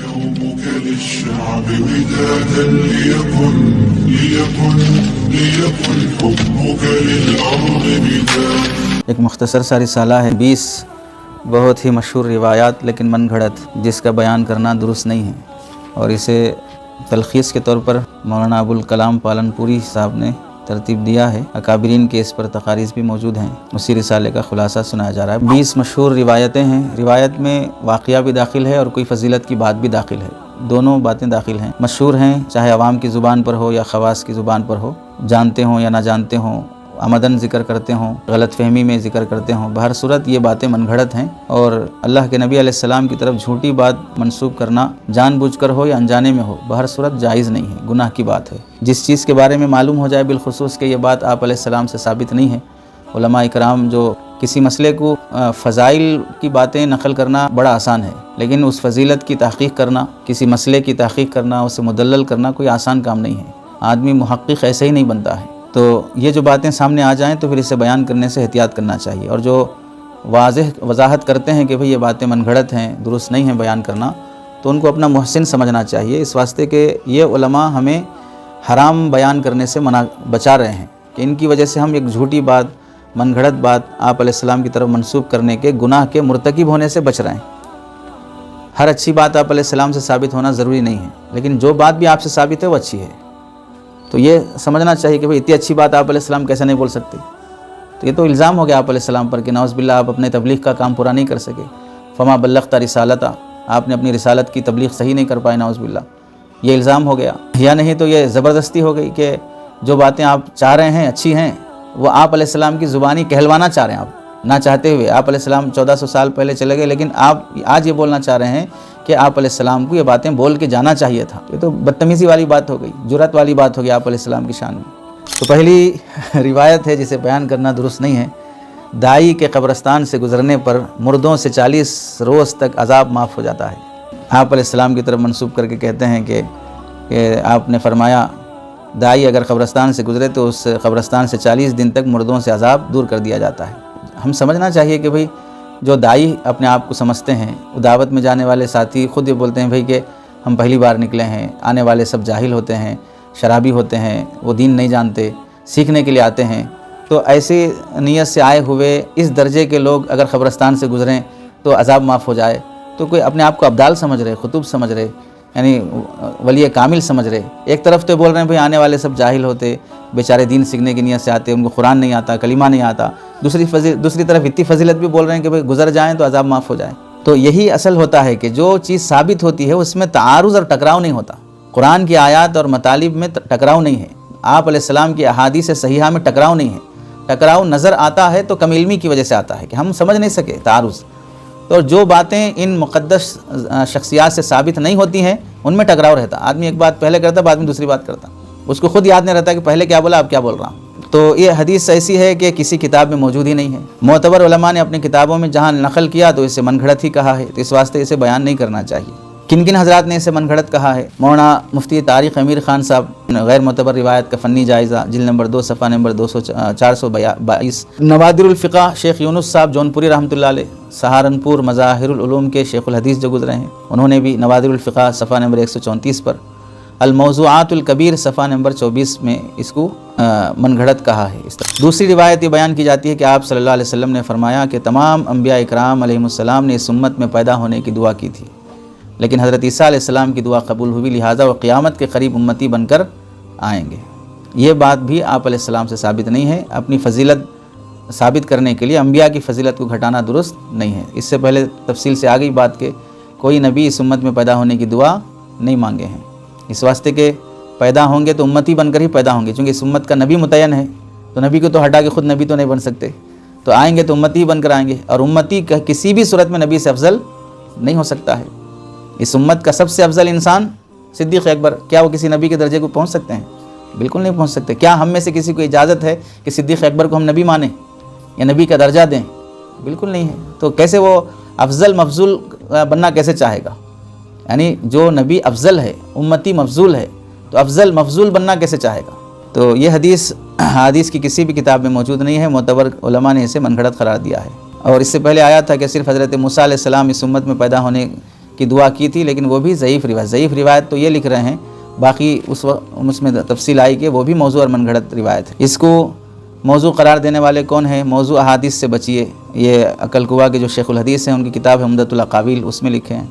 يومك للشعب ودادا ليكن حبك للأرض بداد. ایک مختصر سا رسالہ ہے، 20 بہت ہی مشہور روایات لیکن من گھڑت، جس کا بیان کرنا درست نہیں ہے، اور اسے تلخیص کے طور پر مولانا ابوالکلام پالنپوری صاحب نے ترتیب دیا ہے. اکابرین کے اس پر تقاریض بھی موجود ہیں. اسی رسالے کا خلاصہ سنایا جا رہا ہے. 20 مشہور روایتیں ہیں. روایت میں واقعہ بھی داخل ہے اور کوئی فضیلت کی بات بھی داخل ہے. دونوں باتیں داخل ہیں، مشہور ہیں، چاہے عوام کی زبان پر ہو یا خواص کی زبان پر ہو، جانتے ہوں یا نہ جانتے ہوں، عمدن ذکر کرتے ہوں، غلط فہمی میں ذکر کرتے ہوں، بہر صورت یہ باتیں من گھڑت ہیں. اور اللہ کے نبی علیہ السلام کی طرف جھوٹی بات منسوب کرنا جان بوجھ کر ہو یا انجانے میں ہو، بہر صورت جائز نہیں ہے، گناہ کی بات ہے. جس چیز کے بارے میں معلوم ہو جائے بالخصوص کہ یہ بات آپ علیہ السلام سے ثابت نہیں ہے. علماء اکرام جو کسی مسئلے کو فضائل کی باتیں نقل کرنا بڑا آسان ہے، لیکن اس فضیلت کی تحقیق کرنا، کسی مسئلے کی تحقیق کرنا، اسے مدلل کرنا کوئی آسان کام نہیں ہے. آدمی محقق ایسے ہی نہیں بنتا ہے. تو یہ جو باتیں سامنے آ جائیں تو پھر اسے بیان کرنے سے احتیاط کرنا چاہیے. اور جو وضاحت کرتے ہیں کہ بھئی یہ باتیں من گھڑت ہیں، درست نہیں ہیں بیان کرنا، تو ان کو اپنا محسن سمجھنا چاہیے، اس واسطے کہ یہ علماء ہمیں حرام بیان کرنے سے بچا رہے ہیں کہ ان کی وجہ سے ہم ایک جھوٹی بات، من گھڑت بات آپ علیہ السلام کی طرف منسوب کرنے کے گناہ کے مرتکب ہونے سے بچ رہے ہیں. ہر اچھی بات آپ علیہ السلام سے ثابت ہونا ضروری نہیں ہے، لیکن جو بات بھی آپ سے ثابت ہے وہ اچھی ہے. تو یہ سمجھنا چاہیے کہ بھئی اتنی اچھی بات آپ علیہ السلام کیسے نہیں بول سکتے. تو یہ تو الزام ہو گیا آپ علیہ السلام پر کہ نعوذ باللہ آپ اپنے تبلیغ کا کام پورا نہیں کر سکے. فما بلغت رسالتا، آپ نے اپنی رسالت کی تبلیغ صحیح نہیں کر پائے، نعوذ باللہ. یہ الزام ہو گیا. یا نہیں تو یہ زبردستی ہو گئی کہ جو باتیں آپ چاہ رہے ہیں اچھی ہیں، وہ آپ علیہ السلام کی زبانی کہلوانا چاہ رہے ہیں. آپ نہ چاہتے ہوئے، آپ علیہ السلام 1400 سال پہلے چلے گئے، لیکن آپ آج یہ بولنا چاہ رہے ہیں کہ آپ علیہ السلام کو یہ باتیں بول کے جانا چاہیے تھا. یہ تو بدتمیزی والی بات ہو گئی، جرأت والی بات ہو گئی آپ علیہ السلام کی شان میں. تو پہلی روایت ہے جسے بیان کرنا درست نہیں ہے. دائی کے قبرستان سے گزرنے پر مردوں سے 40 روز تک عذاب معاف ہو جاتا ہے. آپ علیہ السلام کی طرف منسوب کر کے کہتے ہیں کہ آپ نے فرمایا دائی اگر قبرستان سے گزرے تو اس قبرستان سے 40 دن تک مردوں سے عذاب دور کر دیا جاتا ہے. ہم سمجھنا چاہیے کہ بھئی جو دائی اپنے آپ کو سمجھتے ہیں، دعوت میں جانے والے ساتھی خود یہ بولتے ہیں بھئی کہ ہم پہلی بار نکلے ہیں، آنے والے سب جاہل ہوتے ہیں، شرابی ہوتے ہیں، وہ دین نہیں جانتے، سیکھنے کے لیے آتے ہیں. تو ایسی نیت سے آئے ہوئے اس درجے کے لوگ اگر قبرستان سے گزریں تو عذاب معاف ہو جائے، تو کوئی اپنے آپ کو ابدال سمجھ رہے، خطوب سمجھ رہے، یعنی ولی کامل سمجھ رہے. ایک طرف تو بول رہے ہیں بھئی آنے والے سب جاہل ہوتے، بیچارے دین سیکھنے کی نیت سے آتے، ان کو قرآن نہیں آتا، کلمہ نہیں آتا. دوسری طرف اتنی فضیلت بھی بول رہے ہیں کہ بھئی گزر جائیں تو عذاب معاف ہو جائے. تو یہی اصل ہوتا ہے کہ جو چیز ثابت ہوتی ہے اس میں تعارض اور ٹکراؤ نہیں ہوتا. قرآن کی آیات اور مطالب میں ٹکراؤ نہیں ہے، آپ علیہ السلام کی احادیث صحیحہ میں ٹکراؤ نہیں ہے. ٹکراؤ نظر آتا ہے تو کم علمی کی وجہ سے آتا ہے کہ ہم سمجھ نہیں سکے تعارض. تو جو باتیں ان مقدس شخصیات سے ثابت نہیں ہوتی ہیں ان میں ٹکراؤ رہتا. آدمی ایک بات پہلے کرتا، بعد میں دوسری بات کرتا، اس کو خود یاد نہیں رہتا کہ پہلے کیا بولا، اب کیا بول رہا ہوں. تو یہ حدیث ایسی ہے کہ کسی کتاب میں موجود ہی نہیں ہے. معتبر علماء نے اپنی کتابوں میں جہاں نقل کیا تو اسے من گھڑت ہی کہا ہے. تو اس واسطے اسے بیان نہیں کرنا چاہیے. کن کن حضرات نے اسے من گھڑت کہا ہے؟ مولانا مفتی طارق امیر خان صاحب، غیر معتبر روایت کا فنی جائزہ، جلد نمبر 2 صفحہ نمبر 422. نوادر الفقہ شیخ یونس صاحب جونپوری رحمۃ اللہ علیہ، سہارنپور مظاہر العلوم کے شیخ الحدیث جو گزرے ہیں، انہوں نے بھی نوادر الفقہ صفحہ نمبر 134 پر الموضوعات الکبیر صفحہ نمبر 24 میں اس کو من گھڑت کہا ہے. دوسری روایت یہ بیان کی جاتی ہے کہ آپ صلی اللہ علیہ وسلم نے فرمایا کہ تمام انبیاء اکرام علیہم السلام نے اس امت میں پیدا ہونے کی دعا کی تھی، لیکن حضرت عیسیٰ علیہ السلام کی دعا قبول ہوئی، لہٰذا وہ قیامت کے قریب امتی بن کر آئیں گے. یہ بات بھی آپ علیہ السلام سے ثابت نہیں ہے. اپنی فضیلت ثابت کرنے کے لیے انبیاء کی فضیلت کو گھٹانا درست نہیں ہے. اس سے پہلے تفصیل سے آگئی بات کہ کوئی نبی اس امت میں پیدا ہونے کی دعا نہیں مانگے ہیں، اس واسطے کہ پیدا ہوں گے تو امتی بن کر ہی پیدا ہوں گے. چونکہ اس امت کا نبی متعین ہے، تو نبی کو تو ہٹا کے خود نبی تو نہیں بن سکتے. تو آئیں گے تو امتی بن کر آئیں گے، اور امتی کا کسی بھی صورت میں نبی سے افضل نہیں ہو سکتا ہے. اس امت کا سب سے افضل انسان صدیق اکبر، کیا وہ کسی نبی کے درجے کو پہنچ سکتے ہیں؟ بالکل نہیں پہنچ سکتے. کیا ہم میں سے کسی کو اجازت ہے کہ صدیق اکبر کو ہم نبی مانیں یا نبی کا درجہ دیں؟ بالکل نہیں ہے. تو کیسے وہ افضل مفضول بننا کیسے چاہے گا؟ یعنی جو نبی افضل ہے، امتی مفضول ہے، تو افضل مفضول بننا کیسے چاہے گا؟ تو یہ حدیث کی کسی بھی کتاب میں موجود نہیں ہے. معتبر علماء نے اسے من گھڑت قرار دیا ہے. اور اس سے پہلے آیا تھا کہ صرف حضرت موسیٰ علیہ السلام اس امت میں پیدا ہونے کی دعا کی تھی، لیکن وہ بھی ضعیف روایت تو یہ لکھ رہے ہیں، باقی اس میں تفصیل آئی کہ وہ بھی موضوع اور من گھڑت روایت ہے۔ اس کو موضوع قرار دینے والے کون ہیں؟ موضوع احادیث سے بچیے، یہ عقل قوا کے جو شیخ الحدیث ہیں ان کی کتاب ہے عمدۃ الاقاویل، اس میں لکھے ہیں۔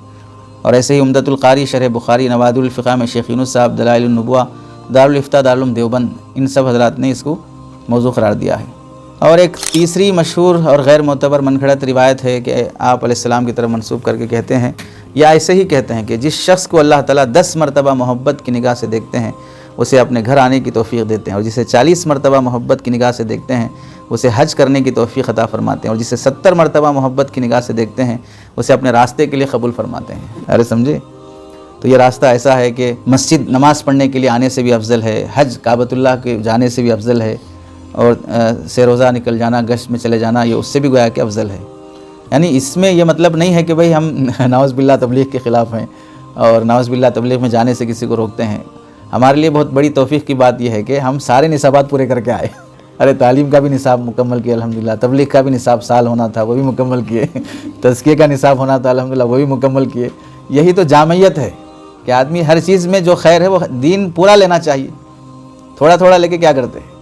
اور ایسے ہی عمدۃ القاری شرح بخاری، نوادر الفقہ میں شیخ یونس صاحب، دلائل النبوہ، دارالفتہ دارالعلوم دیوبند، ان سب حضرات نے اس کو موضوع قرار دیا ہے۔ اور ایک تیسری مشہور اور غیر معتبر من گھڑت روایت ہے کہ آپ علیہ السلام کی طرف منسوب کر کے کہتے ہیں، یا ایسے ہی کہتے ہیں کہ جس شخص کو اللہ تعالیٰ 10 مرتبہ محبت کی نگاہ سے دیکھتے ہیں اسے اپنے گھر آنے کی توفیق دیتے ہیں، اور جسے 40 مرتبہ محبت کی نگاہ سے دیکھتے ہیں اسے حج کرنے کی توفیق عطا فرماتے ہیں، اور جسے 70 مرتبہ محبت کی نگاہ سے دیکھتے ہیں اسے اپنے راستے کے لیے قبول فرماتے ہیں۔ ارے سمجھے؟ تو یہ راستہ ایسا ہے کہ مسجد نماز پڑھنے کے لیے آنے سے بھی افضل ہے، حج کعبۃ اللہ کے جانے سے بھی افضل ہے، اور سے روزہ نکل جانا، گشت میں چلے جانا، یہ اس سے بھی گویا کہ افضل ہے۔ یعنی اس میں یہ مطلب نہیں ہے کہ بھئی ہم نعوذ باللہ تبلیغ کے خلاف ہیں اور نعوذ باللہ تبلیغ میں جانے سے کسی کو روکتے ہیں۔ ہمارے لیے بہت بڑی توفیق کی بات یہ ہے کہ ہم سارے نصابات پورے کر کے آئے۔ ارے تعلیم کا بھی نصاب مکمل کیا الحمدللہ، تبلیغ کا بھی نصاب سال ہونا تھا وہ بھی مکمل کیے، تزکیے کا نصاب ہونا تھا الحمدللہ وہ بھی مکمل کیے۔ یہی تو جامعیت ہے کہ آدمی ہر چیز میں جو خیر ہے وہ دین پورا لینا چاہیے، تھوڑا تھوڑا لے کے کیا کرتے ہیں؟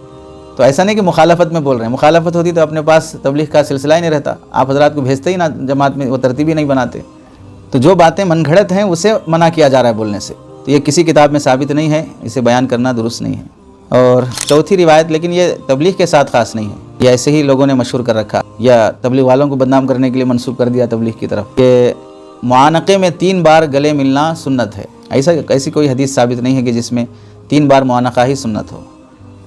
تو ایسا نہیں کہ مخالفت میں بول رہے ہیں، مخالفت ہوتی تو اپنے پاس تبلیغ کا سلسلہ ہی نہیں رہتا، آپ حضرات کو بھیجتے ہی نہ جماعت میں، وہ ترتیب ہی نہیں بناتے۔ تو جو باتیں من گھڑت ہیں اسے منع کیا جا رہا ہے بولنے سے، تو یہ کسی کتاب میں ثابت نہیں ہے، اسے بیان کرنا درست نہیں ہے۔ اور چوتھی روایت، لیکن یہ تبلیغ کے ساتھ خاص نہیں ہے، یہ ایسے ہی لوگوں نے مشہور کر رکھا یا تبلیغ والوں کو بدنام کرنے کے لیے منسوب کر دیا تبلیغ کی طرف، کہ معانقے میں 3 بار گلے ملنا سنت ہے۔ ایسی کوئی حدیث ثابت نہیں ہے کہ جس میں 3 بار معانقہ ہی سنت ہو۔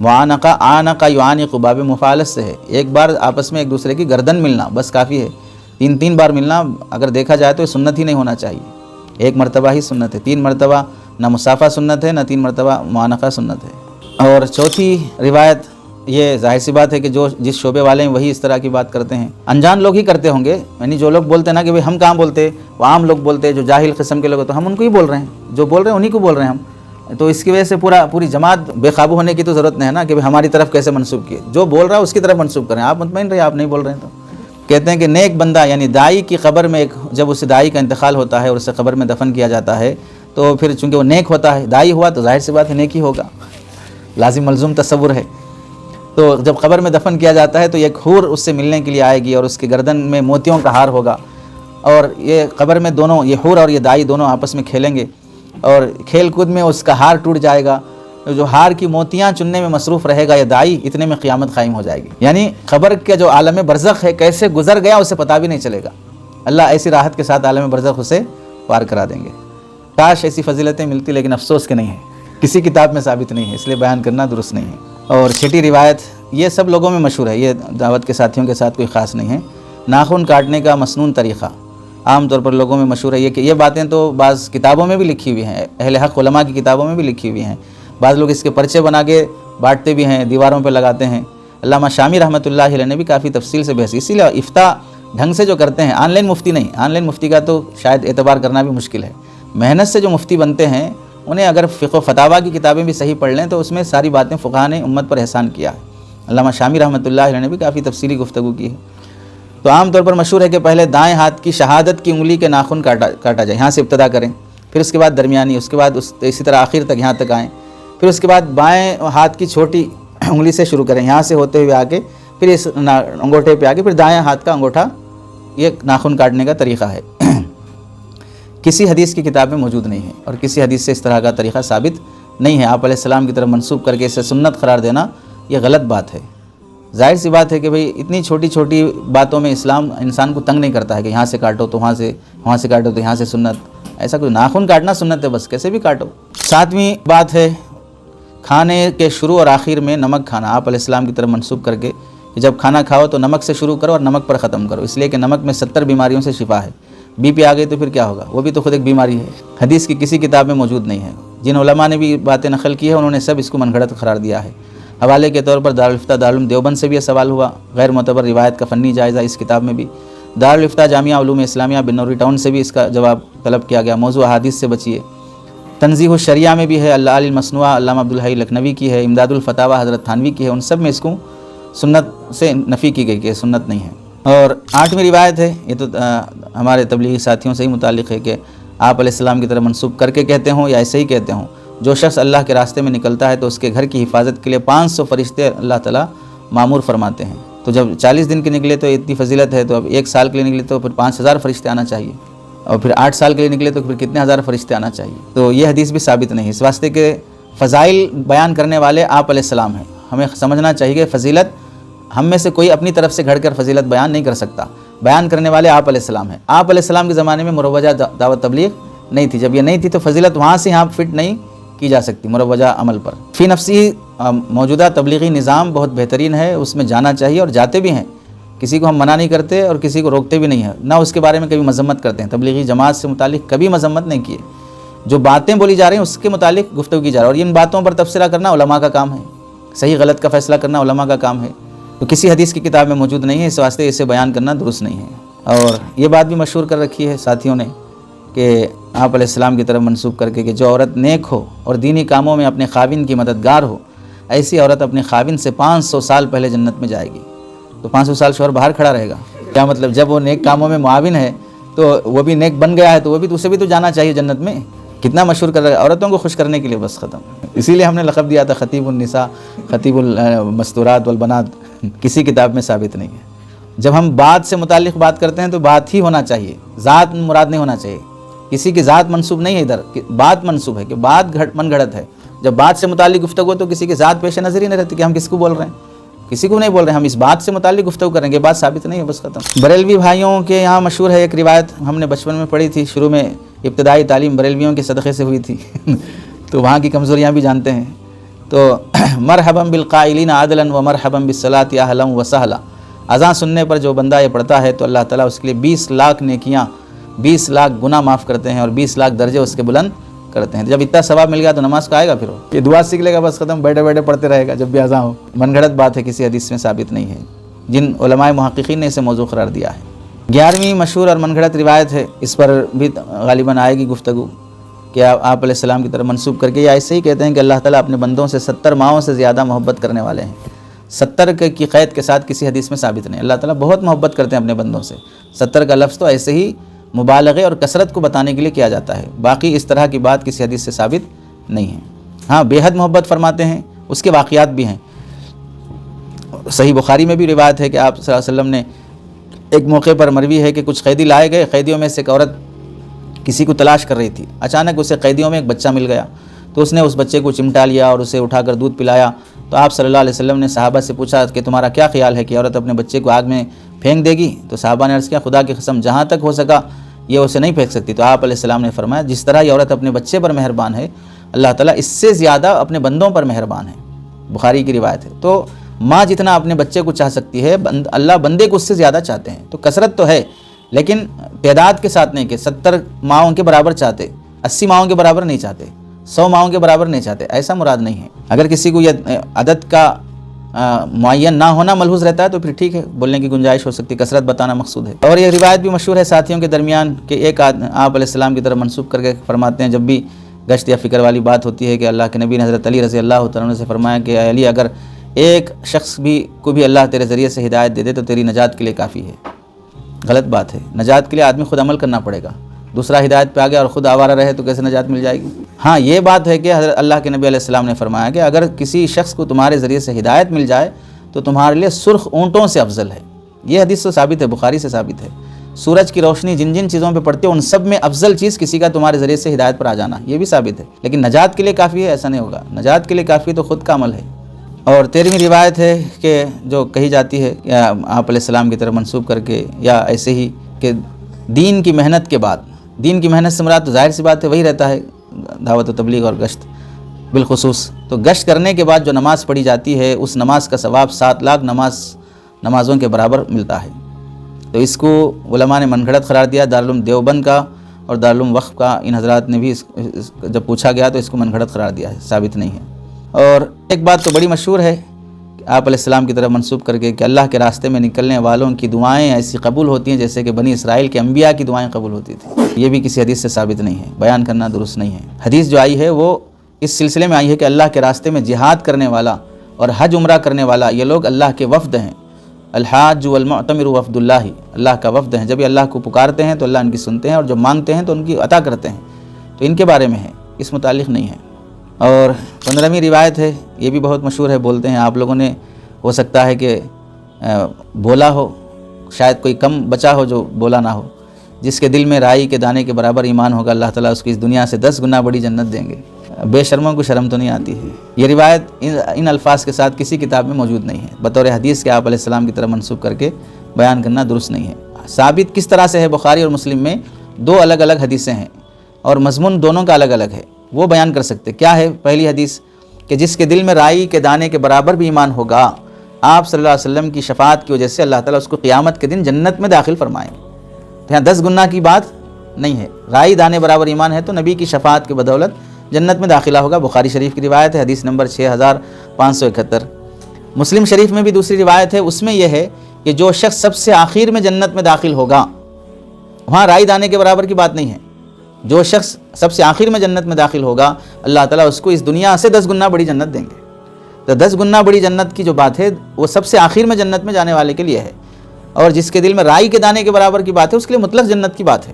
معانقہ آنقہ یعانق باب مفعلت سے ہے، ایک بار آپس میں ایک دوسرے کی گردن ملنا بس کافی ہے، 3 بار ملنا اگر دیکھا جائے تو یہ سنت ہی نہیں ہونا چاہیے، 1 مرتبہ ہی سنت ہے، 3 مرتبہ نہ مصافہ سنت ہے نہ 3 مرتبہ معانقہ سنت ہے۔ اور چوتھی روایت، یہ ظاہر سی بات ہے کہ جس شعبے والے ہیں وہی اس طرح کی بات کرتے ہیں، انجان لوگ ہی کرتے ہوں گے، یعنی جو لوگ بولتے ہیں نا کہ بھئی ہم کہاں بولتے، وہ عام لوگ بولتے، جو جاہل قسم کے لوگ تو ہم ان کو ہی بول رہے ہیں، جو بول رہے ہیں انہی کو بول رہے ہیں ہم، تو اس کی وجہ سے پوری جماعت بے قابو ہونے کی تو ضرورت نہیں ہے نا کہ ہماری طرف کیسے منسوب کیے، جو بول رہا ہے اس کی طرف منسوب کریں، آپ مطمئن رہے آپ نہیں بول رہے ہیں۔ تو کہتے ہیں کہ نیک بندہ یعنی داعی کی قبر میں جب اس داعی کا انتقال ہوتا ہے اور اسے قبر میں دفن کیا جاتا ہے تو پھر چونکہ وہ نیک ہوتا ہے، داعی ہوا تو ظاہر سی بات ہے نیک ہی ہوگا، لازم ملزوم تصور ہے۔ تو جب قبر میں دفن کیا جاتا ہے تو ایک حور اس سے ملنے کے لیے آئے گی اور اس کے گردن میں موتیوں کا ہار ہوگا، اور یہ قبر میں دونوں، یہ حور اور یہ داعی دونوں آپس میں کھیلیں گے، اور کھیل کود میں اس کا ہار ٹوٹ جائے گا، جو ہار کی موتیاں چننے میں مصروف رہے گا یہ داعی، اتنے میں قیامت قائم ہو جائے گی۔ یعنی قبر کا جو عالم برزخ ہے کیسے گزر گیا اسے پتہ بھی نہیں چلے گا، اللہ ایسی راحت کے ساتھ عالم برزخ اسے پار کرا دیں گے۔ کاش ایسی فضیلتیں ملتی، لیکن افسوس کہ نہیں ہے، کسی کتاب میں ثابت نہیں ہے، اس لیے بیان کرنا درست نہیں ہے۔ اور چھٹی روایت، یہ سب لوگوں میں مشہور ہے، یہ دعوت کے ساتھیوں کے ساتھ کوئی خاص نہیں ہے۔ ناخن کاٹنے کا مسنون طریقہ عام طور پر لوگوں میں مشہور ہے، یہ کہ یہ باتیں تو بعض کتابوں میں بھی لکھی ہوئی ہیں، اہل حق علماء کی کتابوں میں بھی لکھی ہوئی ہیں، بعض لوگ اس کے پرچے بنا کے بانٹتے بھی ہیں، دیواروں پہ لگاتے ہیں۔ علامہ شامی رحمۃ اللہ علیہ نے بھی کافی تفصیل سے بحث، اسی لیے افتاء ڈھنگ سے جو کرتے ہیں، آن لائن مفتی نہیں، آن لائن مفتی کا تو شاید اعتبار کرنا بھی مشکل ہے، محنت سے جو مفتی بنتے ہیں انہیں اگر فقہ و فتاویٰ کی کتابیں بھی صحیح پڑھ لیں تو اس میں ساری باتیں فقہا نے امت پر احسان کیا ہے۔ علامہ شامی رحمۃ اللہ علیہ نے بھی کافی تفصیلی گفتگو کی ہے۔ تو عام طور پر مشہور ہے کہ پہلے دائیں ہاتھ کی شہادت کی انگلی کے ناخن کاٹا جائے، یہاں سے ابتدا کریں، پھر اس کے بعد درمیانی، اس کے بعد اسی طرح آخر تک یہاں تک آئیں، پھر اس کے بعد بائیں ہاتھ کی چھوٹی انگلی سے شروع کریں، یہاں سے ہوتے ہوئے آگے، پھر اس انگوٹھے پہ آگے، پھر دائیں ہاتھ کا انگوٹھا، یہ ناخن کاٹنے کا طریقہ ہے۔ کسی حدیث کی کتاب میں موجود نہیں ہے اور کسی حدیث سے اس طرح کا طریقہ ثابت نہیں ہے، آپ علیہ السلام کی طرف منسوب کر کے اسے سنت قرار دینا یہ غلط بات ہے۔ ظاہر سی بات ہے کہ بھئی اتنی چھوٹی چھوٹی باتوں میں اسلام انسان کو تنگ نہیں کرتا ہے کہ یہاں سے کاٹو تو وہاں سے کاٹو تو یہاں سے سنت، ایسا کوئی ناخن کاٹنا سنت ہے، بس کیسے بھی کاٹو۔ 7ویں بات ہے کھانے کے شروع اور آخر میں نمک کھانا، آپ علیہ السلام کی طرف منسوب کر کے کہ جب کھانا کھاؤ تو نمک سے شروع کرو اور نمک پر ختم کرو، اس لیے کہ نمک میں 70 بیماریوں سے شفا ہے۔ بی پی آ گئی تو پھر کیا ہوگا، وہ بھی تو خود ایک بیماری ہے، حدیث کی کسی کتاب میں موجود نہیں ہے۔ جن علماء نے بھی باتیں نقل کی ہے انہوں نے سب اس کو من گھڑت قرار دیا ہے۔ حوالے کے طور پر دارالفتہ دارالعلوم دیوبند سے بھی یہ سوال ہوا، غیر معتبر روایت کا فنی جائزہ اس کتاب میں بھی، دارالفتہ جامعہ علوم اسلامیہ بنوری ٹاؤن سے بھی اس کا جواب طلب کیا گیا، موضوع احادیث سے بچیے۔ تنزیہ الشریعہ میں بھی ہے، اللہ علی المصنوعہ علامہ عبدالحی لکھنوی کی ہے، امداد الفتاویٰ حضرت تھانوی کی ہے، ان سب میں اس کو سنت سے نفی کی گئی کہ سنت نہیں ہے۔ اور 8ویں روایت ہے، یہ تو ہمارے تبلیغی ساتھیوں سے ہی متعلق ہے کہ آپ علیہ السلام کی طرف منسوب کر کے کہتے ہوں یا ایسے ہی کہتے ہوں، جو شخص اللہ کے راستے میں نکلتا ہے تو اس کے گھر کی حفاظت کے لیے 500 فرشتے اللہ تعالیٰ معمور فرماتے ہیں۔ تو جب 40 دن کے نکلے تو اتنی فضیلت ہے، تو اب 1 سال کے لیے نکلے تو پھر 5000 فرشتے آنا چاہیے، اور پھر 8 سال کے لیے نکلے تو پھر کتنے ہزار فرشتے آنا چاہیے۔ تو یہ حدیث بھی ثابت نہیں ہے، اس واسطے کہ فضائل بیان کرنے والے آپ علیہ السلام ہیں۔ ہمیں سمجھنا چاہیے کہ فضیلت ہم میں سے کوئی اپنی طرف سے گھڑ کر فضیلت بیان نہیں کر سکتا، بیان کرنے والے آپ علیہ السلام ہیں۔ آپ علیہ السلام کے زمانے میں مروجہ دعوت تبلیغ نہیں تھی، جب یہ نہیں تھی تو فضیلت وہاں سے یہاں فٹ نہیں کی جا سکتی مروجہ عمل پر۔ فی نفسی موجودہ تبلیغی نظام بہت بہترین ہے، اس میں جانا چاہیے اور جاتے بھی ہیں، کسی کو ہم منع نہیں کرتے اور کسی کو روکتے بھی نہیں ہیں، نہ اس کے بارے میں کبھی مذمت کرتے ہیں۔ تبلیغی جماعت سے متعلق کبھی مذمت نہیں کیے، جو باتیں بولی جا رہی ہیں اس کے متعلق گفتگو کی جا رہی ہے، اور ان باتوں پر تبصرہ کرنا علماء کا کام ہے، صحیح غلط کا فیصلہ کرنا علماء کا کام ہے۔ تو کسی حدیث کی کتاب میں موجود نہیں ہے، اس واسطے اسے بیان کرنا درست نہیں ہے۔ اور یہ بات بھی مشہور کر رکھی ہے ساتھیوں نے کہ آپ علیہ السلام کی طرف منسوب کر کے کہ جو عورت نیک ہو اور دینی کاموں میں اپنے خاوند کی مددگار ہو، ایسی عورت اپنے خاوند سے 500 سال پہلے جنت میں جائے گی۔ تو 500 سال شوہر باہر کھڑا رہے گا، کیا مطلب؟ جب وہ نیک کاموں میں معاون ہے تو وہ بھی نیک بن گیا ہے تو وہ بھی تو اسے بھی تو جانا چاہیے جنت میں۔ کتنا مشہور کر رہا ہے عورتوں کو خوش کرنے کے لیے، بس ختم۔ اسی لیے ہم نے لقب دیا تھا خطیب النساء، خطیب المستورات والبنات، کسی کتاب میں ثابت نہیں ہے۔ جب ہم بات سے متعلق بات کرتے ہیں تو بات ہی ہونا چاہیے، ذات مراد نہیں ہونا چاہیے، کسی کی ذات منسوب نہیں ہے، ادھر بات منسوب ہے کہ بات من گھڑت ہے۔ جب بات سے متعلق گفتگو تو کسی کی ذات پیش نظر ہی نہیں رہتی کہ ہم کس کو بول رہے ہیں، کسی کو نہیں بول رہے ہیں، ہم اس بات سے متعلق گفتگو کریں گے، بات ثابت نہیں ہے، بس ختم۔ بریلوی بھائیوں کے یہاں مشہور ہے ایک روایت، ہم نے بچپن میں پڑھی تھی، شروع میں ابتدائی تعلیم بریلویوں کے صدقے سے ہوئی تھی تو وہاں کی کمزوریاں بھی جانتے ہیں۔ تو مرحبا بالقائلین عدلا و مرحبا بالصلاۃ اہلا و سہلا، اذان سننے پر جو بندہ یہ پڑھتا ہے تو اللہ تعالیٰ اس کے لیے 20 لاکھ نیکیاں، 20 لاکھ گناہ معاف کرتے ہیں اور 20 لاکھ درجے اس کے بلند کرتے ہیں۔ جب اتنا ثواب مل گیا تو نماز کا آئے گا، پھر یہ دعا سیکھ لے گا، بس ختم، بیٹھے بیٹھے پڑھتے رہے گا جب بھی اذان ہو۔ من گھڑت بات ہے، کسی حدیث میں ثابت نہیں ہے، جن علماء محققین نے اسے موضوع قرار دیا ہے۔ 11ویں مشہور اور من گھڑت روایت ہے، اس پر بھی غالباً آئے گی گفتگو، کہ آپ علیہ السلام کی طرف منسوب کر کے یا ایسے ہی کہتے ہیں کہ اللہ تعالیٰ اپنے بندوں سے 70 ماؤں سے زیادہ محبت کرنے والے ہیں۔ 70 کی قید کے ساتھ کسی حدیث میں ثابت نہیں، اللہ تعالیٰ بہت محبت کرتے ہیں اپنے بندوں سے۔ 70 کا لفظ تو ایسے ہی مبالغے اور کثرت کو بتانے کے لیے کیا جاتا ہے، باقی اس طرح کی بات کسی حدیث سے ثابت نہیں ہے۔ ہاں بے حد محبت فرماتے ہیں، اس کے واقعات بھی ہیں۔ صحیح بخاری میں بھی روایت ہے کہ آپ صلی اللہ علیہ وسلم نے ایک موقع پر، مروی ہے کہ کچھ قیدی لائے گئے، قیدیوں میں سے ایک عورت کسی کو تلاش کر رہی تھی، اچانک اسے قیدیوں میں ایک بچہ مل گیا، تو اس نے اس بچے کو چمٹا لیا اور اسے اٹھا کر دودھ پلایا۔ تو آپ صلی اللہ علیہ وسلم نے صحابہ سے پوچھا کہ تمہارا کیا خیال ہے کہ عورت اپنے بچے کو آگ میں پھینک دے گی؟ تو صحابہ نے عرض کیا، خدا کی قسم جہاں تک ہو سکا یہ اسے نہیں پھینک سکتی۔ تو آپ علیہ السلام نے فرمایا، جس طرح یہ عورت اپنے بچے پر مہربان ہے، اللہ تعالیٰ اس سے زیادہ اپنے بندوں پر مہربان ہے۔ بخاری کی روایت ہے۔ تو ماں جتنا اپنے بچے کو چاہ سکتی ہے، اللہ بندے کو اس سے زیادہ چاہتے ہیں۔ تو کثرت تو ہے لیکن تعداد کے ساتھ نہیں کہ 70 ماؤں کے برابر چاہتے، 80 ماؤں کے برابر نہیں چاہتے، 100 ماؤں کے برابر نہیں چاہتے، ایسا مراد نہیں ہے۔ اگر کسی کو یہ عدد کا معین نہ ہونا ملحوظ رہتا ہے تو پھر ٹھیک ہے، بولنے کی گنجائش ہو سکتی، کثرت بتانا مقصود ہے۔ اور یہ روایت بھی مشہور ہے ساتھیوں کے درمیان کہ ایک آپ علیہ السلام کی طرف منسوب کر کے فرماتے ہیں، جب بھی گشت یا فکر والی بات ہوتی ہے کہ اللہ کے نبی نے حضرت علی رضی اللہ تعالیٰ عنہ سے فرمایا کہ اے علی، اگر ایک شخص کو بھی اللہ تیرے ذریعے سے ہدایت دے دے تو تیری نجات کے لیے کافی ہے۔ غلط بات ہے، نجات کے لیے آدمی خود عمل کرنا پڑے گا، دوسرا ہدایت پہ آ گیا اور خود آوارہ رہے تو کیسے نجات مل جائے گی؟ ہاں یہ بات ہے کہ حضرت اللہ کے نبی علیہ السلام نے فرمایا کہ اگر کسی شخص کو تمہارے ذریعے سے ہدایت مل جائے تو تمہارے لیے سرخ اونٹوں سے افضل ہے۔ یہ حدیث تو ثابت ہے، بخاری سے ثابت ہے۔ سورج کی روشنی جن جن چیزوں پہ پڑتی ہے ان سب میں افضل چیز کسی کا تمہارے ذریعے سے ہدایت پر آ جانا، یہ بھی ثابت ہے۔ لیکن نجات کے لیے کافی ہے ایسا نہیں ہوگا، نجات کے لیے کافی تو خود کا عمل ہے۔ اور 13ویں روایت ہے کہ جو کہی جاتی ہے کہ آپ علیہ السلام کی طرف منسوب کر کے یا ایسے ہی کہ دین کی محنت کے بعد، دین کی محنت سے مراد تو ظاہر سی بات ہے وہی رہتا ہے، دعوت و تبلیغ اور گشت بالخصوص۔ تو گشت کرنے کے بعد جو نماز پڑھی جاتی ہے اس نماز کا ثواب 7 لاکھ نمازوں کے برابر ملتا ہے۔ تو اس کو علماء نے من گھڑت قرار دیا، دارالعلوم دیوبند کا اور دارالعلوم وقف کا ان حضرات نے بھی جب پوچھا گیا تو اس کو من گھڑت قرار دیا ہے، ثابت نہیں ہے۔ اور ایک بات تو بڑی مشہور ہے کہ آپ علیہ السلام کی طرف منسوب کر کے کہ اللہ کے راستے میں نکلنے والوں کی دعائیں ایسی قبول ہوتی ہیں جیسے کہ بنی اسرائیل کے انبیاء کی دعائیں قبول ہوتی تھیں۔ یہ بھی کسی حدیث سے ثابت نہیں ہے، بیان کرنا درست نہیں ہے۔ حدیث جو آئی ہے وہ اس سلسلے میں آئی ہے کہ اللہ کے راستے میں جہاد کرنے والا اور حج عمرہ کرنے والا یہ لوگ اللہ کے وفد ہیں، الحاج والمعتمر وفد اللہ، اللہ کا وفد ہیں، جب یہ اللہ کو پکارتے ہیں تو اللہ ان کی سنتے ہیں، اور جب مانگتے ہیں تو ان کی عطا کرتے ہیں، تو ان کے بارے میں ہے، اس متعلق نہیں ہے۔ اور 15ویں روایت ہے، یہ بھی بہت مشہور ہے، بولتے ہیں آپ لوگوں نے ہو سکتا ہے کہ بولا ہو، شاید کوئی کم بچا ہو جو بولا نہ ہو، جس کے دل میں رائی کے دانے کے برابر ایمان ہوگا اللہ تعالیٰ اس کی اس دنیا سے 10 گنا بڑی جنت دیں گے۔ بے شرموں کو شرم تو نہیں آتی ہے۔ یہ روایت ان الفاظ کے ساتھ کسی کتاب میں موجود نہیں ہے، بطور حدیث کے آپ علیہ السلام کی طرف منسوب کر کے بیان کرنا درست نہیں ہے۔ ثابت کس طرح سے ہے؟ بخاری اور مسلم میں 2 الگ الگ حدیثیں ہیں اور مضمون دونوں کا الگ الگ ہے، وہ بیان کر سکتے۔ کیا ہے پہلی حدیث؟ کہ جس کے دل میں رائی کے دانے کے برابر بھی ایمان ہوگا، آپ صلی اللہ علیہ وسلم کی شفاعت کی وجہ سے اللہ تعالیٰ اس کو قیامت کے دن جنت میں داخل فرمائیں۔ یہاں 10 گنا کی بات نہیں ہے، رائی دانے برابر ایمان ہے تو نبی کی شفاعت کی بدولت جنت میں داخلہ ہوگا۔ بخاری شریف کی روایت ہے، حدیث نمبر 6571۔ مسلم شریف میں بھی دوسری روایت ہے، اس میں یہ ہے کہ جو شخص سب سے آخر میں جنت میں داخل ہوگا، وہاں رائی دانے کے برابر کی بات نہیں ہے، جو شخص سب سے آخر میں جنت میں داخل ہوگا اللہ تعالیٰ اس کو اس دنیا سے 10 گنا بڑی جنت دیں گے۔ تو 10 گنا بڑی جنت کی جو بات ہے وہ سب سے آخر میں جنت میں جانے والے کے لیے ہے، اور جس کے دل میں رائی کے دانے کے برابر کی بات ہے اس کے لیے مطلق جنت کی بات ہے۔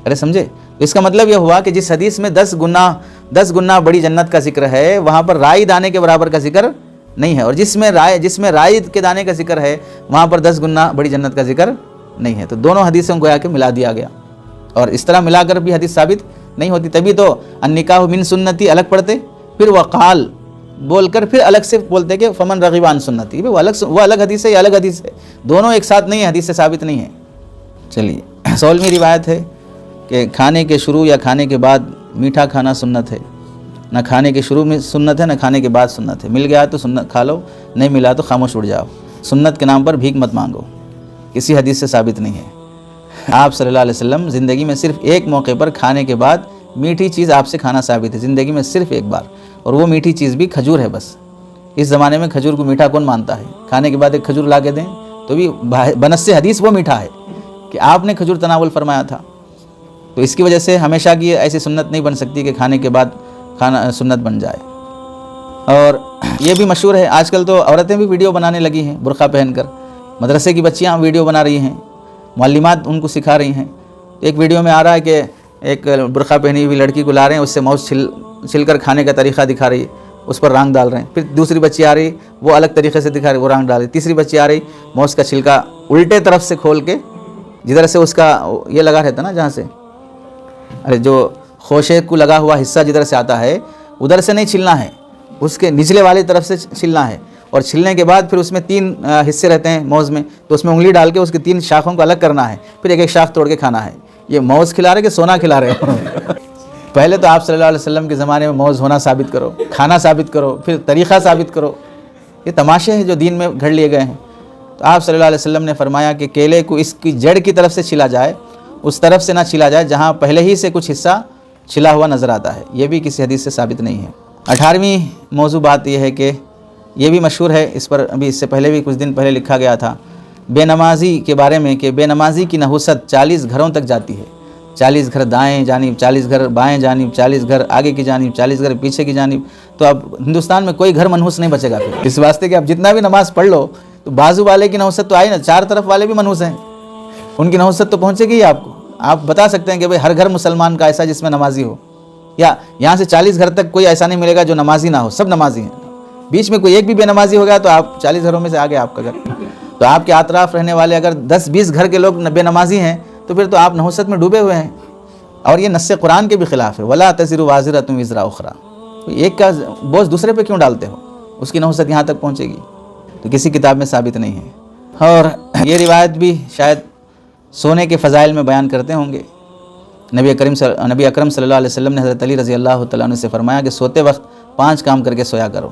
ارے سمجھے؟ تو اس کا مطلب یہ ہوا کہ جس حدیث میں 10 گنا بڑی جنت کا ذکر ہے وہاں پر رائی دانے کے برابر کا ذکر نہیں ہے، اور جس میں رائی کے دانے کا ذکر ہے وہاں پر 10 گنا بڑی جنت کا ذکر نہیں ہے۔ تو دونوں حدیثوں کو کہ ملا دیا گیا، اور اس طرح ملا کر بھی حدیث ثابت نہیں ہوتی، تبھی تو النکاح من سنتی الگ پڑھتے، پھر وقال بول کر پھر الگ سے بولتے کہ فمن رغب عن سنتی، وہ الگ حدیث ہے، یہ الگ حدیث ہے، دونوں ایک ساتھ نہیں ہے، حدیث سے ثابت نہیں ہے۔ چلیے 16ویں روایت ہے کہ کھانے کے شروع یا کھانے کے بعد میٹھا کھانا سنت ہے، نہ کھانے کے شروع میں سنت ہے نہ کھانے کے بعد سنت ہے، مل گیا تو سنت کھا لو، نہیں ملا تو خاموش اڑ جاؤ، سنت کے نام پر بھیک مت مانگو، کسی حدیث سے ثابت نہیں ہے۔ آپ صلی اللہ علیہ وسلم زندگی میں صرف ایک موقع پر کھانے کے بعد میٹھی چیز آپ سے کھانا ثابت ہے، زندگی میں صرف ایک بار، اور وہ میٹھی چیز بھی کھجور ہے بس۔ اس زمانے میں کھجور کو میٹھا کون مانتا ہے؟ کھانے کے بعد ایک کھجور لا کے دیں تو بھی بنص حدیث وہ میٹھا ہے کہ آپ نے کھجور تناول فرمایا تھا۔ تو اس کی وجہ سے ہمیشہ کی ایسی سنت نہیں بن سکتی کہ کھانے کے بعد کھانا سنت بن جائے۔ اور یہ بھی مشہور ہے، آج کل تو عورتیں بھی ویڈیو بنانے لگی ہیں برقع پہن کر، مدرسے کی بچیاں ویڈیو بنا رہی ہیں، معلمات ان کو سکھا رہی ہیں۔ ایک ویڈیو میں آ رہا ہے کہ ایک برقع پہنی ہوئی لڑکی کو لا رہے ہیں، اس سے موز چھل کر کھانے کا طریقہ دکھا رہی ہے، اس پر رنگ ڈال رہے ہیں، پھر دوسری بچی آ رہی وہ الگ طریقے سے دکھا رہی، وہ رنگ ڈال رہی، تیسری بچی آ رہی موز کا چھلکا الٹے طرف سے کھول کے، جدھر سے اس کا یہ لگا رہتا نا، جہاں سے جو خوشے کو لگا ہوا حصہ جدھر سے آتا ہے ادھر سے نہیں چھلنا ہے، اس کے نچلے والی طرف سے چھلنا ہے، اور چھلنے کے بعد پھر اس میں 3 حصے رہتے ہیں موز میں، تو اس میں انگلی ڈال کے اس کی 3 شاخوں کو الگ کرنا ہے، پھر ایک ایک شاخ توڑ کے کھانا ہے۔ یہ موز کھلا رہے کہ سونا کھلا رہے ہو؟ پہلے تو آپ صلی اللہ علیہ وسلم کے زمانے میں موز ہونا ثابت کرو، کھانا ثابت کرو، پھر طریقہ ثابت کرو۔ یہ تماشے ہیں جو دین میں گھڑ لیے گئے ہیں۔ تو آپ صلی اللہ علیہ وسلم نے فرمایا کہ کیلے کو اس کی جڑ کی طرف سے چھلا جائے، اس طرف سے نہ چھلا جائے جہاں پہلے ہی سے کچھ حصہ چھلا ہوا نظر آتا ہے، یہ بھی کسی حدیث سے ثابت نہیں ہے۔ 18ویں موضوع بات یہ ہے کہ یہ بھی مشہور ہے، اس پر ابھی اس سے پہلے بھی کچھ دن پہلے لکھا گیا تھا، بے نمازی کے بارے میں کہ بے نمازی کی نحوست 40 گھروں تک جاتی ہے، 40 گھر دائیں جانب، 40 گھر بائیں جانب، 40 گھر آگے کی جانب، 40 گھر پیچھے کی جانب۔ تو اب ہندوستان میں کوئی گھر منحوس نہیں بچے گا پھر، اس واسطے کہ اب جتنا بھی نماز پڑھ لو تو بازو والے کی نحوست تو آئی نا، 4 طرف والے بھی منحوس ہیں، ان کی نحوست تو پہنچے گی آپ کو۔ آپ بتا سکتے ہیں کہ بھئی ہر گھر مسلمان کا ایسا جس میں نمازی ہو، یا یہاں سے 40 گھر تک کوئی ایسا نہیں ملے گا جو نمازی نہ ہو، سب نمازی ہیں، بیچ میں کوئی ایک بھی بے نمازی ہو گیا تو آپ 40 گھروں میں سے آگے آپ کا گھر۔ تو آپ کے اطراف رہنے والے اگر 10-20 گھر کے لوگ بے نمازی ہیں تو پھر تو آپ نحوست میں ڈوبے ہوئے ہیں، اور یہ نص قرآن کے بھی خلاف ہے، وَلَا تَزِرُ وَازِرَةٌ وِزْرَ أُخْرَىٰ۔ تو ایک کا بوجھ دوسرے پہ کیوں ڈالتے ہو؟ اس کی نحوست یہاں تک پہنچے گی، تو کسی کتاب میں ثابت نہیں ہے۔ اور یہ روایت بھی شاید سونے کے فضائل میں بیان کرتے ہوں گے۔ نبی اکرم صلی اللہ علیہ وسلم نے حضرت علی رضی اللہ تعالیٰ عنہ سے فرمایا کہ سوتے وقت 5 کام کر کے سویا کرو۔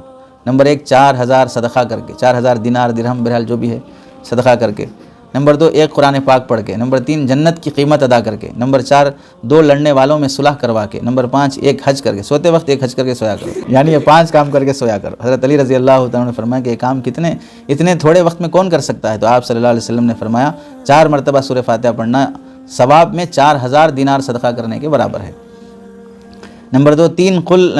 نمبر 1 4000 صدقہ کر کے، 4000 دینار درہم بہرحال جو بھی ہے صدقہ کر کے۔ نمبر 2 1 قرآن پاک پڑھ کے۔ نمبر 3 جنت کی قیمت ادا کر کے۔ نمبر 4 2 لڑنے والوں میں صلح کروا کے۔ نمبر 5 1 حج کر کے، سوتے وقت 1 حج کر کے سویا کرو، یعنی یہ 5 کام کر کے سویا کرو۔ حضرت علی رضی اللہ تعالیٰ نے فرمایا کہ یہ کام اتنے تھوڑے وقت میں کون کر سکتا ہے؟ تو آپ صلی اللہ علیہ وسلم نے فرمایا 4 مرتبہ سورہ فاتحہ پڑھنا ثواب میں 4000 دینار صدقہ کرنے کے برابر ہے۔ نمبر 2 3 قل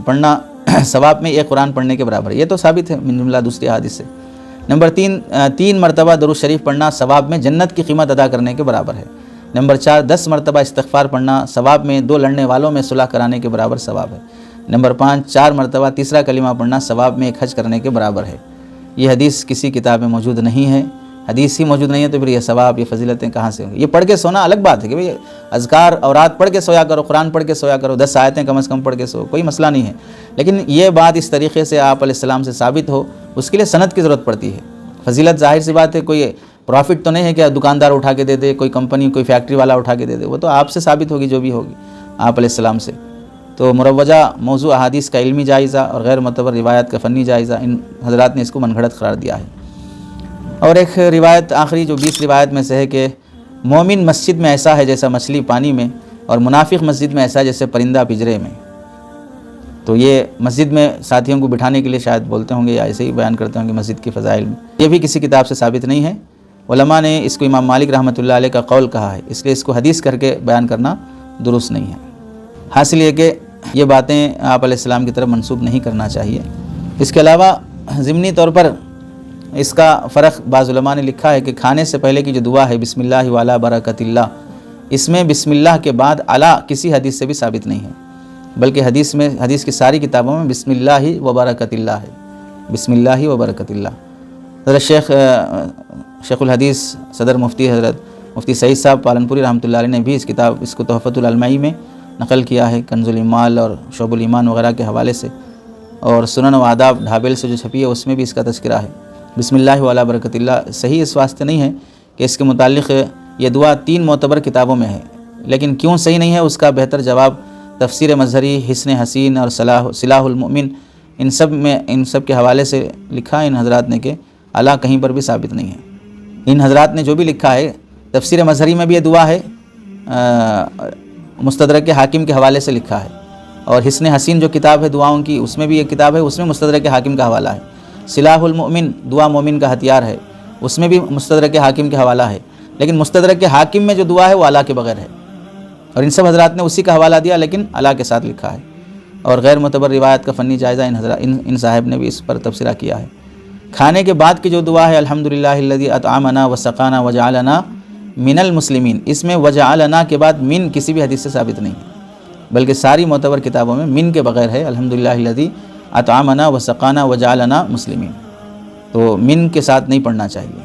پڑھنا ثواب میں 1 قرآن پڑھنے کے برابر ہے، یہ تو ثابت ہے من جملہ دوسری حدیث سے۔ نمبر 3 مرتبہ درود شریف پڑھنا ثواب میں جنت کی قیمت ادا کرنے کے برابر ہے۔ نمبر 4 10 مرتبہ استغفار پڑھنا ثواب میں 2 لڑنے والوں میں صلح کرانے کے برابر ثواب ہے۔ نمبر 5 4 مرتبہ تیسرا کلمہ پڑھنا ثواب میں 1 حج کرنے کے برابر ہے۔ یہ حدیث کسی کتاب میں موجود نہیں ہے، حدیث ہی موجود نہیں ہے تو پھر یہ ثواب، یہ فضیلتیں کہاں سے ہوں گی؟ یہ پڑھ کے سونا الگ بات ہے کہ بھئی اذکار اورات پڑھ کے سویا کرو، قرآن پڑھ کے سویا کرو، 10 آیتیں کم از کم پڑھ کے سو، کوئی مسئلہ نہیں ہے، لیکن یہ بات اس طریقے سے آپ علیہ السلام سے ثابت ہو، اس کے لیے سند کی ضرورت پڑتی ہے۔ فضیلت ظاہر سی بات ہے، کوئی پروفٹ تو نہیں ہے کہ دکاندار اٹھا کے دے دے، کوئی کمپنی کوئی فیکٹری والا اٹھا کے دے دے، وہ تو آپ سے ثابت ہوگی جو بھی ہوگی آپ علیہ السلام سے۔ تو مروجہ موضوع احادیث کا علمی جائزہ اور غیر معتبر روایات کا فنی جائزہ، ان حضرات نے اس کو من گھڑت قرار دیا ہے۔ اور ایک روایت آخری جو 20 روایت میں سے ہے کہ مومن مسجد میں ایسا ہے جیسا مچھلی پانی میں، اور منافق مسجد میں ایسا ہے جیسے پرندہ پجرے میں۔ تو یہ مسجد میں ساتھیوں کو بٹھانے کے لیے شاید بولتے ہوں گے یا ایسے ہی بیان کرتے ہوں گے مسجد کی فضائل میں، یہ بھی کسی کتاب سے ثابت نہیں ہے۔ علماء نے اس کو امام مالک رحمۃ اللہ علیہ کا قول کہا ہے، اس لیے اس کو حدیث کر کے بیان کرنا درست نہیں ہے۔ حاصل یہ کہ یہ باتیں آپ علیہ السلام کی طرف منسوب نہیں کرنا چاہیے۔ اس کے علاوہ ضمنی طور پر اس کا فرق بعض علماء نے لکھا ہے کہ کھانے سے پہلے کی جو دعا ہے بسم اللہ وعلی برکت اللہ، اس میں بسم اللہ کے بعد علی کسی حدیث سے بھی ثابت نہیں ہے، بلکہ حدیث کی ساری کتابوں میں بسم اللہ و برکت اللہ ہے، بسم اللہ و برکت اللہ۔ حضرت شیخ الحدیث صدر مفتی حضرت مفتی سعید صاحب پالنپوری رحمۃ اللہ علیہ نے بھی اس کو تحفۃ العلمائی میں نقل کیا ہے، کنز الایمان اور شعب الایمان وغیرہ کے حوالے سے، اور سنن و آداب ڈھابل سے جو چھپی ہے اس میں بھی اس کا تذکرہ ہے۔ بسم اللہ وعلی برکت اللہ صحیح اس واسطے نہیں ہے کہ اس کے متعلق یہ دعا 3 معتبر کتابوں میں ہے، لیکن کیوں صحیح نہیں ہے اس کا بہتر جواب تفسیر مظہری، حسن حسین اور صلاح المؤمن ان سب کے حوالے سے لکھا ہے ان حضرات نے کہ علی کہیں پر بھی ثابت نہیں ہے۔ ان حضرات نے جو بھی لکھا ہے، تفسیر مظہری میں بھی یہ دعا ہے، مستدرک حاکم کے حوالے سے لکھا ہے، اور حسن حسین جو کتاب ہے دعاؤں کی اس میں بھی ایک کتاب ہے، اس میں مستدرک حاکم کا حوالہ ہے۔ صلاح المؤمن دعا مومن کا ہتھیار ہے، اس میں بھی مستدرک حاکم کا حوالہ ہے، لیکن مستدرک حاکم میں جو دعا ہے وہ علی کے بغیر ہے، اور ان سب حضرات نے اسی کا حوالہ دیا لیکن علی کے ساتھ لکھا ہے۔ اور غیر معتبر روایت کا فنی جائزہ ان صاحب نے بھی اس پر تبصرہ کیا ہے۔ کھانے کے بعد کی جو دعا ہے الحمدللہ الذی اطعمنا وسقانا وجعلنا من المسلمین، اس میں وجعلنا کے بعد من کسی بھی حدیث سے ثابت نہیں ہے، بلکہ ساری معتبر کتابوں میں من کے بغیر ہے، الحمدللہ الذی اطعمنا وسقانا وجعلنا مسلمین، تو من کے ساتھ نہیں پڑھنا چاہیے۔